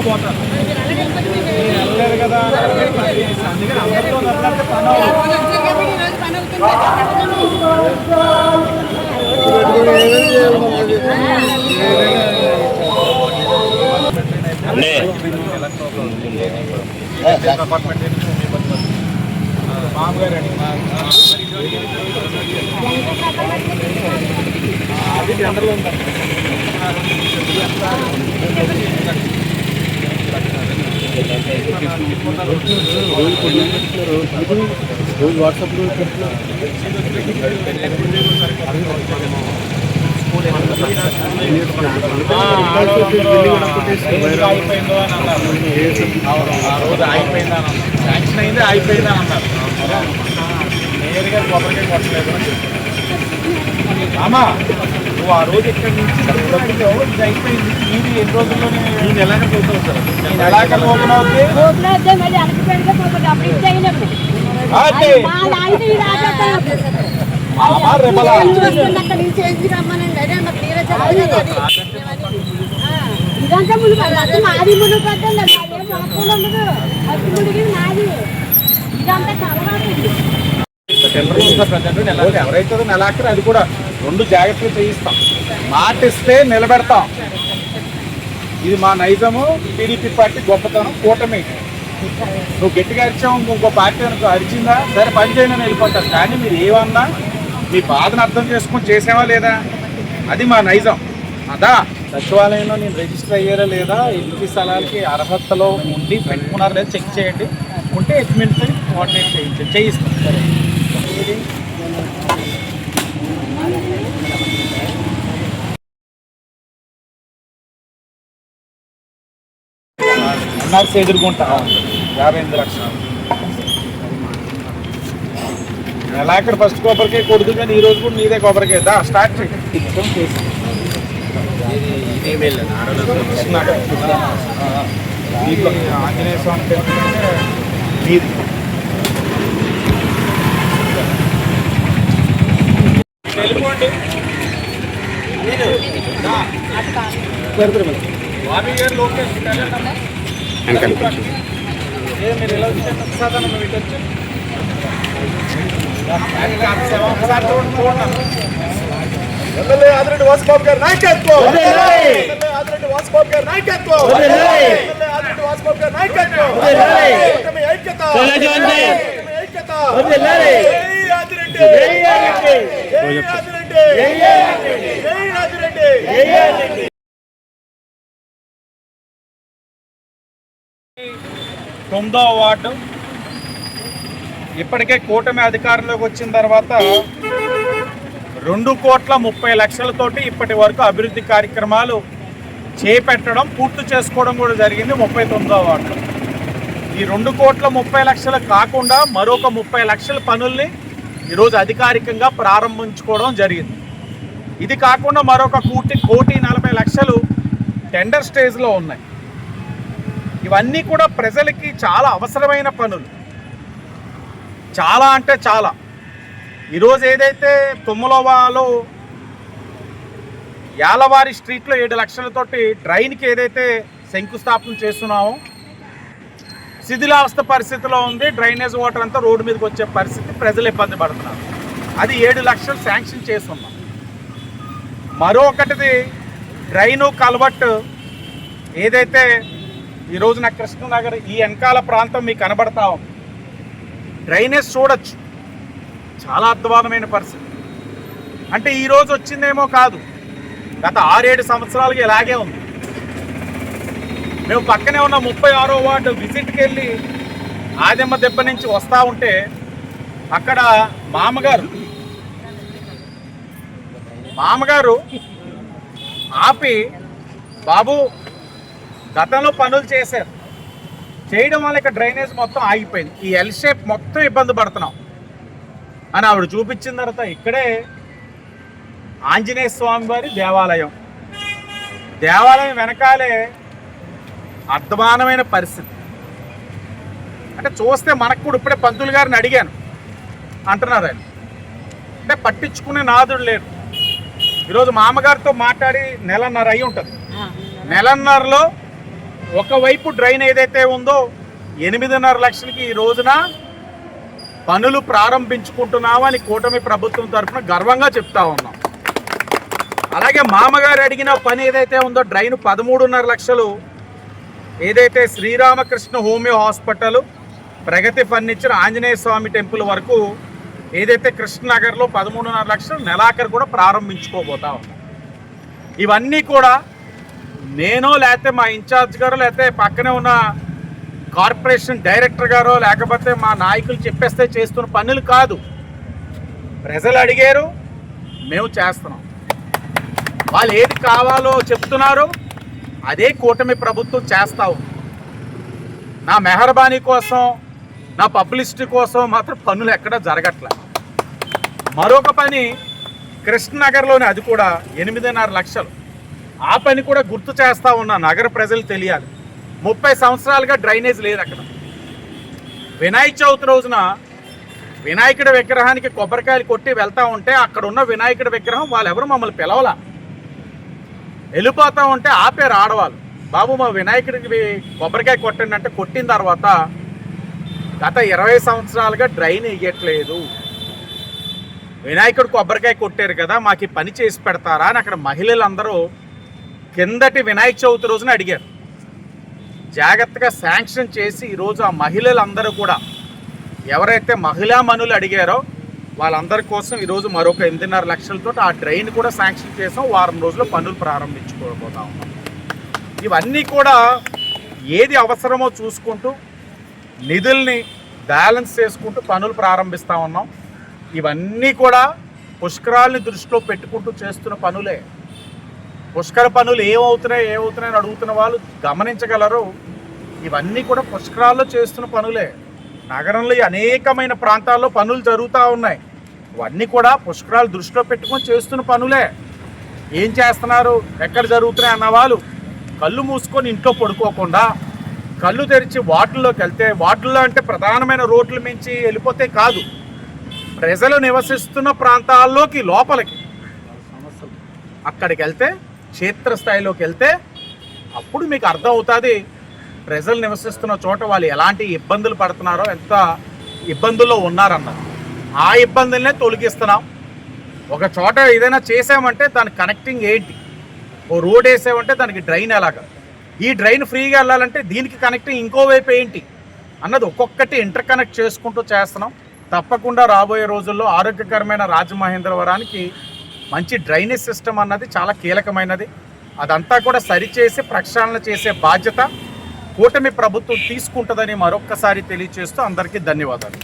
పోతారు. వెళ్ళలేదు కదా అందుకని అందరితో నచ్చినట్టు పని అపార్ట్మెంట్ మామగారు అండి అది టెండర్లో ఉంటారు. రోజు వాట్సాప్లో అయిపోయిందో అని అన్నారు. ఆ రోజు అయిపోయిందా అని అన్నారు. శాంక్షన్ అయింది అయిపోయిందా అని అన్నారు. నేరుగా కొబ్బరికాయ కొట్టలేదు అని చెప్పారు. అమ్మా నువ్వు ఆ రోజు ఇక్కడి నుంచి ఇది అయిపోయింది. ఇది ఎన్ని రోజుల్లోనే నేను ఎలాగ పోతావు సార్? నేను ఎలాగ ఓపెన్ అవుతుంది. ఎవరైతే నెలాఖరు అది కూడా 2 జాగ్రత్తలు చేయిస్తాం. మాట ఇస్తే నిలబెడతాం. ఇది మా నైజము. టీడీపీ పార్టీ గొప్పతనం. కూటమి నువ్వు గట్టిగా అరిచావు ఇంకో పార్టీ అనుకో అరిచిందా సరే పని చేయని వెళ్ళిపోతారు. కానీ మీరు ఏమన్నా మీ బాధను అర్థం చేసుకొని చేసావా లేదా అది మా నైజం. అదా సచివాలయంలో నేను రిజిస్టర్ అయ్యారా లేదా, ఇంటి స్థలాలకి అర్హతలో ఉండి పెట్టుకున్నారా లేదా చెక్ చేయండి. ఉంటే ఎస్టిమేట్స్ కోఆర్డినేట్ చేయిస్తాం. సరే ఎన్ఆర్సీ ఎదుర్కొంటా 58 లక్షలు. నెలాఖరు ఫస్ట్ కొబ్బరికాయ కొడుతుంది కానీ ఈ రోజు కూడా నీదే కొబ్బరికాయ దా స్టార్ట్ చేసి ఆంజనేయ స్వామి నీది వెళ్ళిపోండి. బాబీ గారు లోకేష్ మీరు ఎలా వచ్చారు సాధారణ మీకు వచ్చారు ఎమ్మెల్యే ఆదిరెడ్డి వాసుబాబు గారి నాయకత్వం. ఆదిరెడ్డి వాసుబాబు గారి నాయకత్వం. ఆదిరెడ్డి వాసుబాబు గారి నాయకత్వం. ఐక్యత ఐక్యత ఆదిరెడ్డి. 9వ వార్డు ఇప్పటికే కూటమి అధికారంలోకి వచ్చిన తర్వాత 2,30,00,000 ఇప్పటి వరకు అభివృద్ధి కార్యక్రమాలు చేపట్టడం పూర్తి చేసుకోవడం కూడా జరిగింది 39వ వార్డు. ఈ 2,30,00,000 కాకుండా మరొక 30 లక్షల పనుల్ని ఈరోజు అధికారికంగా ప్రారంభించుకోవడం జరిగింది. ఇది కాకుండా మరొక 1,40,00,000 టెండర్ స్టేజ్లో ఉన్నాయి. ఇవన్నీ కూడా ప్రజలకి చాలా అవసరమైన పనులు. చాలా అంటే చాలా. ఈరోజు ఏదైతే తుమ్మలవాలో యాలవారి స్ట్రీట్లో 7 లక్షలతోటి డ్రైన్కి ఏదైతే శంకుస్థాపన చేస్తున్నామో శిథిలావస్థ పరిస్థితిలో ఉంది. డ్రైనేజ్ వాటర్ అంతా రోడ్డు మీదకి వచ్చే పరిస్థితి, ప్రజలు ఇబ్బంది పడుతున్నారు. అది 7 లక్షలు శాంక్షన్ చేస్తున్నాం. మరొకటిది డ్రైను కల్వర్ట్ ఏదైతే ఈరోజు నా కృష్ణనగర్ ఈ వెనకాల ప్రాంతం మీకు కనబడతా ఉంది. డ్రైనేజ్ చూడొచ్చు, చాలా అద్భుతమైన పరిస్థితి. అంటే ఈరోజు వచ్చిందేమో కాదు, గత 6-7 సంవత్సరాలుగా ఇలాగే ఉంది. మేము పక్కనే ఉన్న 36వ వార్డు విజిట్కి వెళ్ళి ఆదెమ్మ దెబ్బ నుంచి వస్తూ ఉంటే అక్కడ మామగారు ఆపి, బాబు గతంలో పనులు చేయడం వల్ల ఇక డ్రైనేజ్ మొత్తం ఆగిపోయింది, ఈ ఎల్ షేప్ మొత్తం ఇబ్బంది పడుతున్నాం అని ఆవిడ చూపించిన తర్వాత ఇక్కడే ఆంజనేయ స్వామి వారి దేవాలయం వెనకాలే అద్భుతమైన పరిస్థితి. అంటే చూస్తే మనకు కూడా ఇప్పుడే పంతులు గారిని అడిగాను అంటున్నారు ఆయన. అంటే పట్టించుకునే నాదుడు లేడు. ఈరోజు మామగారితో మాట్లాడి 1.5 నెలలు అయి ఉంటుంది. 1.5 నెలల్లో ఒకవైపు డ్రైన్ ఏదైతే ఉందో 8.5 లక్షలకి ఈ రోజున పనులు ప్రారంభించుకుంటున్నామని కూటమి ప్రభుత్వం తరఫున గర్వంగా చెప్తా ఉన్నాం. అలాగే మామగారు అడిగిన పని ఏదైతే ఉందో డ్రైన్ 13.5 లక్షలు ఏదైతే శ్రీరామకృష్ణ హోమియో హాస్పిటల్, ప్రగతి ఫర్నిచర్, ఆంజనేయ స్వామి టెంపుల్ వరకు ఏదైతే కృష్ణనగర్లో 13.5 లక్షలు నెలాఖరు కూడా ప్రారంభించుకోబోతా ఉన్నాం. ఇవన్నీ కూడా నేను లేకపోతే మా ఇన్ఛార్జ్ గారు లేకపోతే పక్కనే ఉన్న కార్పొరేషన్ డైరెక్టర్ గారో లేకపోతే మా నాయకులు చెప్పేస్తే చేస్తున్న పనులు కాదు. ప్రజలు అడిగారు, మేము చేస్తున్నాం. వాళ్ళు ఏది కావాలో చెప్తున్నారు, అదే కూటమి ప్రభుత్వం చేస్తా ఉంది. నా మెహర్బానీ కోసం, నా పబ్లిసిటీ కోసం మాత్రం పనులు ఎక్కడా జరగట్లే. మరొక పని కృష్ణనగర్లోనే, అది కూడా 8.5 లక్షలు. ఆ పని కూడా గుర్తు చేస్తూ ఉన్నా, నగర ప్రజలు తెలియాలి. 30 సంవత్సరాలుగా డ్రైనేజ్ లేదు అక్కడ. వినాయక చవితి రోజున వినాయకుడి విగ్రహానికి కొబ్బరికాయలు కొట్టి వెళ్తూ ఉంటే అక్కడ ఉన్న వినాయకుడి విగ్రహం వాళ్ళెవరు మమ్మల్ని పిలవలా. వెళ్ళిపోతూ ఉంటే ఆపేరు ఆడవాళ్ళు, బాబు మా వినాయకుడికి కొబ్బరికాయ కొట్టండి అంటే కొట్టిన తర్వాత గత 20 సంవత్సరాలుగా డ్రైన్ వేయట్లేదు. వినాయకుడు కొబ్బరికాయ కొట్టారు కదా, మాకు ఈ పని చేసి పెడతారా అని అక్కడ మహిళలందరూ కిందటి వినాయక చవితి రోజున అడిగారు. జాగ్రత్తగా శాంక్షన్ చేసి ఈరోజు ఆ మహిళలందరూ కూడా ఎవరైతే మహిళా మనులు అడిగారో వాళ్ళందరి కోసం ఈరోజు మరొక 8.5 లక్షలతో ఆ డ్రైన్ కూడా శాంక్షన్ చేసాం. వారం రోజుల్లో పనులు ప్రారంభించుకోబోతా ఉన్నాం. ఇవన్నీ కూడా ఏది అవసరమో చూసుకుంటూ నిధుల్ని బ్యాలెన్స్ చేసుకుంటూ పనులు ప్రారంభిస్తూ ఉన్నాం. ఇవన్నీ కూడా పుష్కరాల్ని దృష్టిలో పెట్టుకుంటూ చేస్తున్న పనులే. పుష్కర పనులు ఏమవుతున్నాయని అడుగుతున్న వాళ్ళు గమనించగలరు. ఇవన్నీ కూడా పుష్కరాల్లో చేస్తున్న పనులే. నగరంలో అనేకమైన ప్రాంతాల్లో పనులు జరుగుతూ ఉన్నాయి. ఇవన్నీ కూడా పుష్కరాలు దృష్టిలో పెట్టుకొని చేస్తున్న పనులే. ఏం చేస్తున్నారు, ఎక్కడ జరుగుతున్నాయి అన్న వాళ్ళు కళ్ళు మూసుకొని ఇంట్లో పడుకోకుండా కళ్ళు తెరిచి వార్డుల్లోకి వెళ్తే, వార్డుల్లో అంటే ప్రధానమైన రోడ్ల మించి వెళ్ళిపోతే కాదు, ప్రజలు నివసిస్తున్న ప్రాంతాల్లోకి లోపలికి అక్కడికి వెళ్తే, క్షేత్రస్థాయిలోకి వెళ్తే అప్పుడు మీకు అర్థం అవుతుంది ప్రజలు నివసిస్తున్న చోట వాళ్ళు ఎలాంటి ఇబ్బందులు పడుతున్నారో, ఎంత ఇబ్బందుల్లో ఉన్నారన్నది. ఆ ఇబ్బందులనే తొలగిస్తున్నాం. ఒక చోట ఏదైనా చేసామంటే దాని కనెక్టింగ్ ఏంటి, ఓ రోడ్ వేసామంటే దానికి డ్రైన్ ఎలాగా, ఈ డ్రైన్ ఫ్రీగా వెళ్ళాలంటే దీనికి కనెక్టింగ్ ఇంకోవైపు ఏంటి అన్నది ఒక్కొక్కటి ఇంటర్ కనెక్ట్ చేసుకుంటూ చేస్తున్నాం. తప్పకుండా రాబోయే రోజుల్లో ఆరోగ్యకరమైన రాజమహేంద్రవరానికి మంచి డ్రైనేజ్ సిస్టమ్ అన్నది చాలా కీలకమైనది. అదంతా కూడా సరిచేసి ప్రక్షాళన చేసే బాధ్యత కూటమి ప్రభుత్వం తీసుకుంటుందని మరొక్కసారి తెలియజేస్తూ అందరికీ ధన్యవాదాలు.